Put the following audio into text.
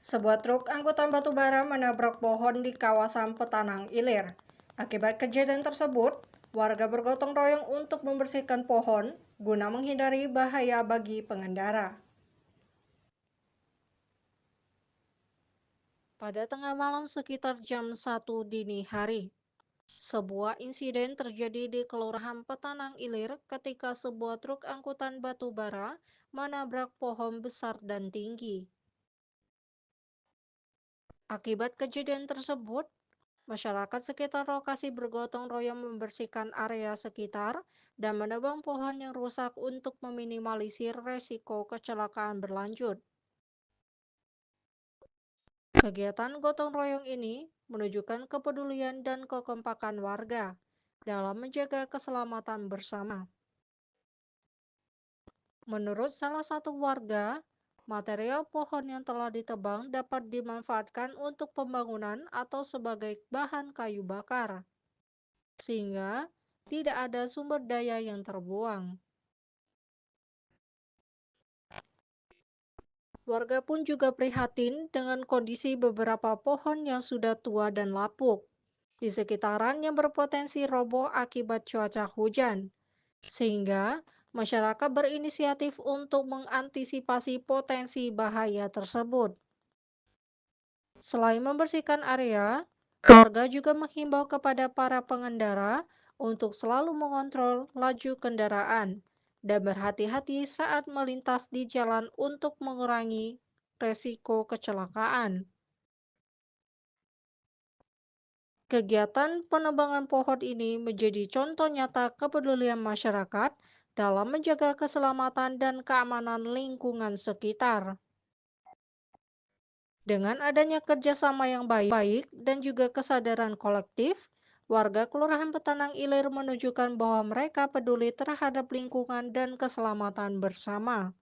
Sebuah truk angkutan batu bara menabrak pohon di kawasan Petanang Ilir. Akibat kejadian tersebut, warga bergotong royong untuk membersihkan pohon guna menghindari bahaya bagi pengendara. Pada tengah malam sekitar jam 1 dini hari, sebuah insiden terjadi di Kelurahan Petanang Ilir ketika sebuah truk angkutan batu bara menabrak pohon besar dan tinggi. Akibat kejadian tersebut, masyarakat sekitar lokasi bergotong royong membersihkan area sekitar dan menebang pohon yang rusak untuk meminimalisir resiko kecelakaan berlanjut. Kegiatan gotong royong ini menunjukkan kepedulian dan kekompakan warga dalam menjaga keselamatan bersama. Menurut salah satu warga, material pohon yang telah ditebang dapat dimanfaatkan untuk pembangunan atau sebagai bahan kayu bakar, sehingga tidak ada sumber daya yang terbuang. Warga pun juga prihatin dengan kondisi beberapa pohon yang sudah tua dan lapuk di sekitaran yang berpotensi roboh akibat cuaca hujan, sehingga masyarakat berinisiatif untuk mengantisipasi potensi bahaya tersebut. Selain membersihkan area, warga juga menghimbau kepada para pengendara untuk selalu mengontrol laju kendaraan dan berhati-hati saat melintas di jalan untuk mengurangi resiko kecelakaan. Kegiatan penebangan pohon ini menjadi contoh nyata kepedulian masyarakat dalam menjaga keselamatan dan keamanan lingkungan sekitar. Dengan adanya kerjasama yang baik dan juga kesadaran kolektif, warga Kelurahan Petanang Ilir menunjukkan bahwa mereka peduli terhadap lingkungan dan keselamatan bersama.